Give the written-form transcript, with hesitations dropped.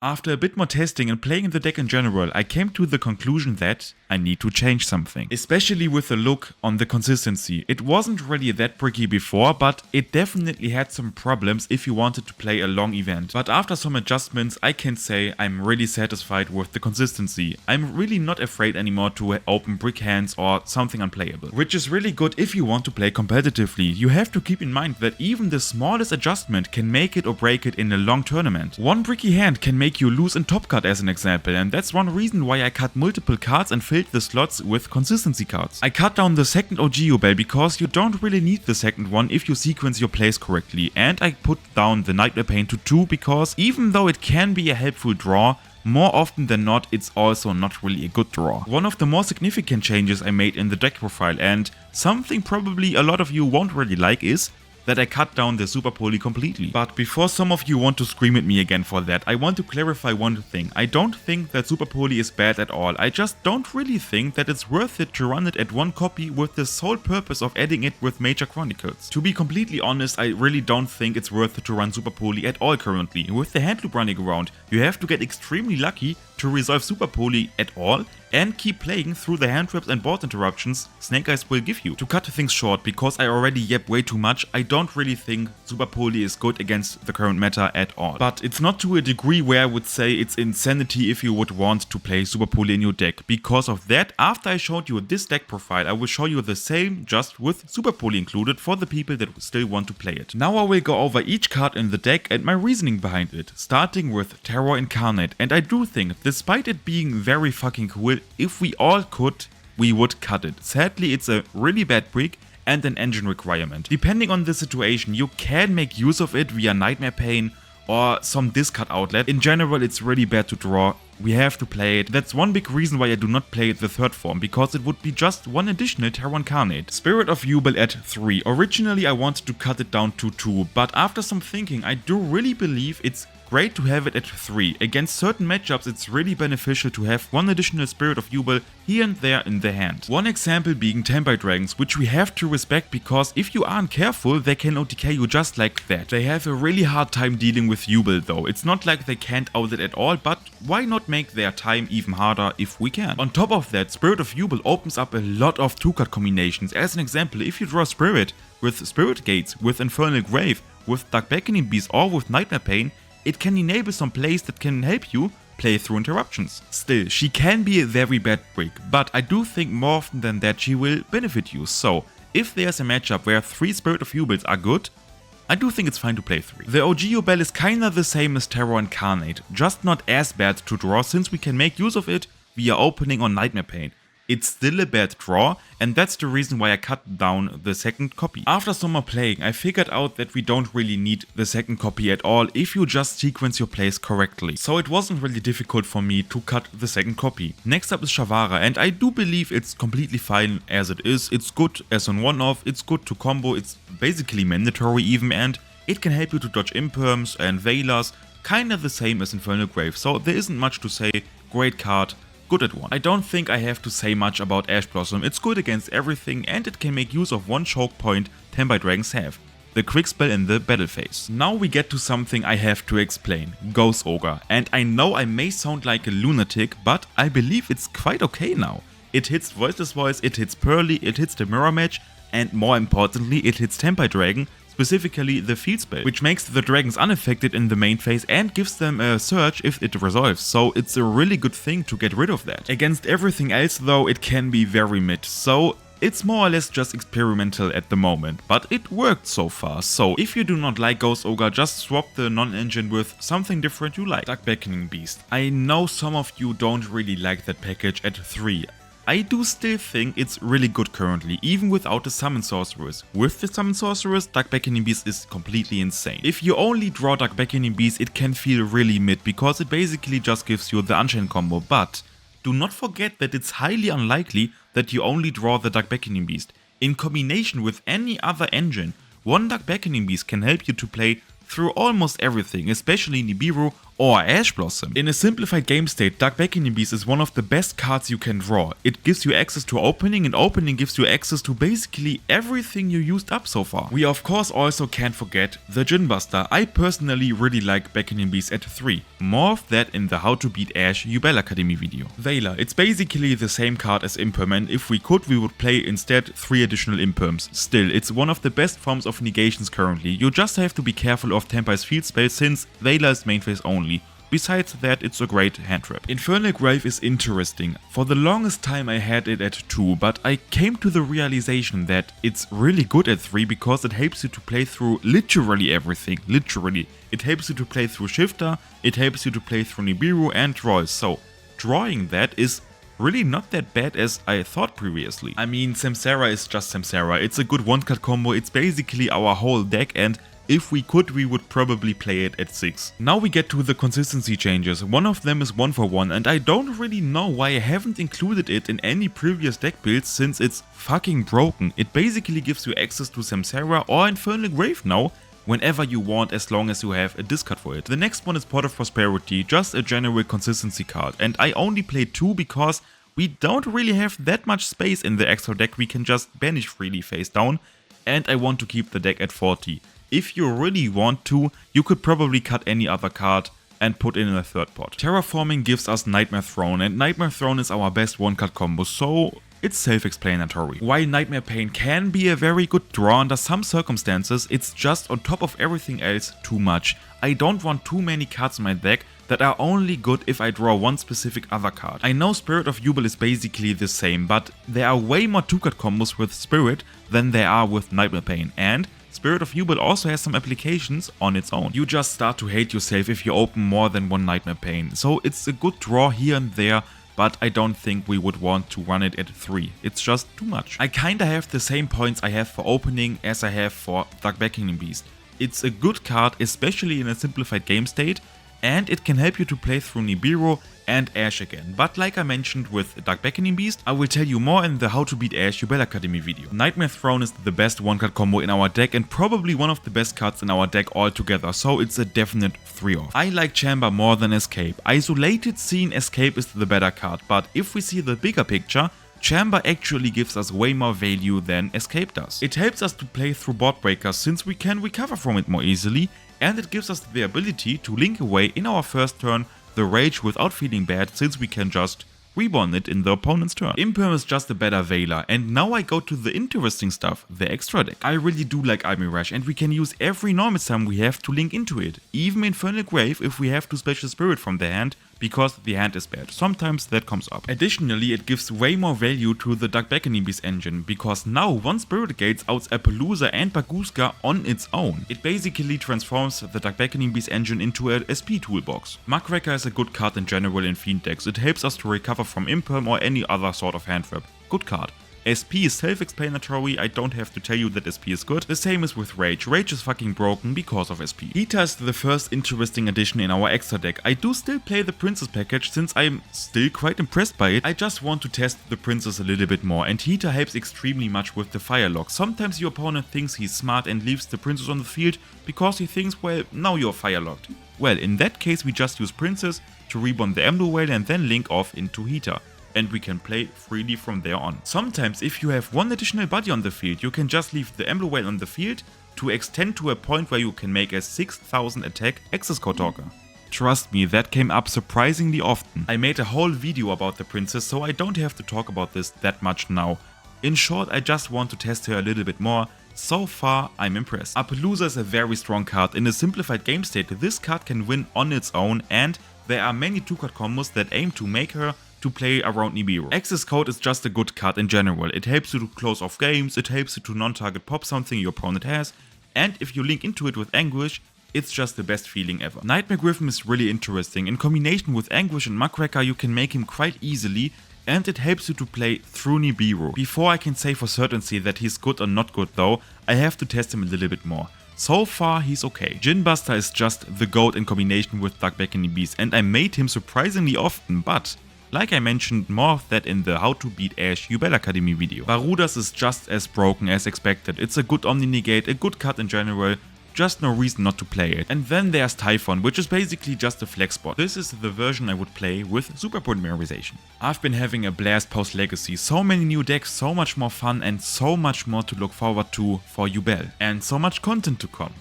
After a bit more testing and playing the deck in general, I came to the conclusion that I need to change something. Especially with a look on the consistency. It wasn't really that bricky before, but it definitely had some problems if you wanted to play a long event. But after some adjustments, I can say I'm really satisfied with the consistency. I'm really not afraid anymore to open brick hands or something unplayable. Which is really good if you want to play competitively. You have to keep in mind that even the smallest adjustment can make it or break it in a long tournament. One bricky hand can make you lose in top cut as an example, and that's one reason why I cut multiple cards and filled the slots with consistency cards. I cut down the second OG YUBEL because you don't really need the second one if you sequence your plays correctly, and I put down the Nightmare Pain to 2 because even though it can be a helpful draw, more often than not it's also not really a good draw. One of the more significant changes I made in the deck profile, and something probably a lot of you won't really like, is that I cut down the Superpoly completely. But before some of you want to scream at me again for that, I want to clarify one thing. I don't think that Superpoly is bad at all. I just don't really think that it's worth it to run it at one copy with the sole purpose of adding it with Major Chronicles. To be completely honest, I really don't think it's worth it to run Superpoly at all currently. With the hand loop running around, you have to get extremely lucky to resolve Superpoly at all and keep playing through the hand traps and board interruptions Snake Eyes will give you. To cut things short, because I already yap way too much, I don't really think Superpoly is good against the current meta at all. But it's not to a degree where I would say it's insanity if you would want to play Superpoly in your deck. Because of that, after I showed you this deck profile, I will show you the same just with Superpoly included for the people that still want to play it. Now I will go over each card in the deck and my reasoning behind it, starting with Terror Incarnate. And I do think, despite it being very fucking cool, if we all could, we would cut it. Sadly, it's a really bad brick and an engine requirement. Depending on the situation, you can make use of it via Nightmare Pain or some discard outlet. In general, it's really bad to draw. We have to play it. That's one big reason why I do not play the third form, because it would be just one additional Terror Incarnate. Spirit of YUBEL at 3. Originally I wanted to cut it down to 2, but after some thinking I do really believe it's great to have it at 3. Against certain matchups it's really beneficial to have one additional Spirit of YUBEL here and there in the hand. One example being Tempai Dragons, which we have to respect because if you aren't careful they can OTK you just like that. They have a really hard time dealing with YUBEL though. It's not like they can't out it at all, but why not make their time even harder if we can? On top of that, Spirit of YUBEL opens up a lot of 2-card combinations. As an example, if you draw Spirit with Spirit Gates, with Infernal Grave, with Dark Beckoning Beast or with Nightmare Pain, it can enable some plays that can help you play through interruptions. Still, she can be a very bad brick, but I do think more often than that she will benefit you. So, if there's a matchup where 3 Spirit of YUBELs are good, I do think it's fine to play 3. The OG YUBEL is kinda the same as Terror Incarnate, just not as bad to draw since we can make use of it via opening or Nightmare Pain. It's still a bad draw, and that's the reason why I cut down the second copy. After some more playing, I figured out that we don't really need the second copy at all if you just sequence your plays correctly. So it wasn't really difficult for me to cut the second copy. Next up is Shavara, and I do believe it's completely fine as it is. It's good as an one-off, it's good to combo, it's basically mandatory even, and it can help you to dodge imperms and veilers, kinda the same as Infernal Grave. So there isn't much to say. Great card. Good at 1. I don't think I have to say much about Ash Blossom. It's good against everything and it can make use of one choke point Tempai Dragons have, the quick spell in the battle phase. Now we get to something I have to explain, Ghost Ogre. And I know I may sound like a lunatic, but I believe it's quite okay now. It hits Voiceless Voice, it hits Pearly, it hits the Mirror Match, and more importantly it hits Tempai Dragon, specifically the field spell, which makes the dragons unaffected in the main phase and gives them a surge if it resolves, so it's a really good thing to get rid of that. Against everything else though it can be very mid, so it's more or less just experimental at the moment, but it worked so far. So if you do not like Ghost Ogre, just swap the non-engine with something different you like. Dark Beckoning Beast. I know some of you don't really like that package at 3. I do still think it's really good currently, even without the Summon Sorceress. With the Summon Sorceress, Dark Beckoning Beast is completely insane. If you only draw Dark Beckoning Beast, it can feel really mid, because it basically just gives you the Unchain combo, but do not forget that it's highly unlikely that you only draw the Dark Beckoning Beast. In combination with any other engine, one Dark Beckoning Beast can help you to play through almost everything, especially Nibiru or Ash Blossom. In a simplified game state, Dark Beckoning Beast is one of the best cards you can draw. It gives you access to opening, and opening gives you access to basically everything you used up so far. We of course also can't forget the Djinn Buster. I personally really like Beckoning Beast at 3. More of that in the How to Beat Ash YUBEL Academy video. Veiler. It's basically the same card as Imperm, and if we could, we would play instead 3 additional Imperms. Still, it's one of the best forms of negations currently. You just have to be careful of Temper's field spell since Veiler is main phase only. Besides that, it's a great hand trap. Infernal Grave is interesting. For the longest time I had it at 2, but I came to the realization that it's really good at 3 because it helps you to play through literally everything. Literally. It helps you to play through Shifter, it helps you to play through Nibiru and Trolls. So drawing that is really not that bad as I thought previously. I mean, Samsara is just Samsara. It's a good one-card combo. It's basically our whole deck, and if we could, we would probably play it at 6. Now we get to the consistency changes. One of them is 1-for-1, and I don't really know why I haven't included it in any previous deck builds since it's fucking broken. It basically gives you access to Samsara or Infernal Grave now, whenever you want, as long as you have a discard for it. The next one is Pot of Prosperity, just a general consistency card, and I only played 2 because we don't really have that much space in the extra deck. We can just banish freely face down, and I want to keep the deck at 40. If you really want to, you could probably cut any other card and put in a third pot. Terraforming gives us Nightmare Throne, and Nightmare Throne is our best one-card combo, so it's self-explanatory. While Nightmare Pain can be a very good draw under some circumstances, it's just on top of everything else too much. I don't want too many cards in my deck that are only good if I draw one specific other card. I know Spirit of Yubel is basically the same, but there are way more 2-card combos with Spirit than there are with Nightmare Pain, and Spirit of Yubel also has some applications on its own. You just start to hate yourself if you open more than one Nightmare Pain, so it's a good draw here and there, but I don't think we would want to run it at 3. It's just too much. I kinda have the same points I have for opening as I have for Dark Beckoning Beast. It's a good card, especially in a simplified game state, and it can help you to play through Nibiru and Ash again. But like I mentioned with Dark Beckoning Beast, I will tell you more in the How to Beat Ash YUBEL Academy video. Nightmare Throne is the best one-card combo in our deck and probably one of the best cards in our deck altogether, so it's a definite 3-off. I like Chamber more than Escape. Isolated scene Escape is the better card, but if we see the bigger picture, Chamber actually gives us way more value than Escape does. It helps us to play through board breakers since we can recover from it more easily, and it gives us the ability to link away in our first turn the rage without feeling bad since we can just reborn it in the opponent's turn. Imperm is just a better Veiler, and now I go to the interesting stuff, the extra deck. I really do like Army Rush, and we can use every normal sum we have to link into it, even Infernal Grave if we have to special spirit from the hand, because the hand is bad. Sometimes that comes up. Additionally, it gives way more value to the Dark Beckoning Beast engine, because now one Spirit Gates outs Appaloosa and Baguska on its own. It basically transforms the Dark Beckoning Beast engine into a SP toolbox. Muckraker is a good card in general in Fiend decks. It helps us to recover from Imperm or any other sort of hand trap. Good card. SP is self-explanatory, I don't have to tell you that SP is good. The same is with Rage. Rage is fucking broken because of SP. Heater is the first interesting addition in our extra deck. I do still play the Princess package since I'm still quite impressed by it. I just want to test the Princess a little bit more, and Heater helps extremely much with the Fire Lock. Sometimes your opponent thinks he's smart and leaves the Princess on the field because he thinks, well, now you're Fire Locked. Well, in that case we just use Princess to reborn the Emlo Whale and then link off into Heater, and we can play freely from there on. Sometimes if you have one additional body on the field, you can just leave the Emlo Whale on the field to extend to a point where you can make a 6000 attack Access Code Talker. Trust me, that came up surprisingly often. I made a whole video about the Princess, so I don't have to talk about this that much now. In short, I just want to test her a little bit more. So far, I'm impressed. Appaloosa is a very strong card. In a simplified game state, this card can win on its own, and there are many 2-card combos that aim to make her to play around Nibiru. Access Code is just a good card in general. It helps you to close off games, it helps you to non-target pop something your opponent has, and if you link into it with Anguish, it's just the best feeling ever. Nightmare Griffin is really interesting. In combination with Anguish and Muckraker, you can make him quite easily, and it helps you to play through Nibiru. Before I can say for certainty that he's good or not good though, I have to test him a little bit more. So far he's okay. Djinn Buster is just the GOAT in combination with Dark Beckoning Beast, and I made him surprisingly often, but like I mentioned, more of that in the How to Beat Ash YUBEL Academy video. Barudas is just as broken as expected. It's a good Omni Negate, a good card in general, just no reason not to play it. And then there's Typhon, which is basically just a flex bot. This is the version I would play with super polymerization. I've been having a blast post Legacy, so many new decks, so much more fun and so much more to look forward to for YUBEL, and so much content to come.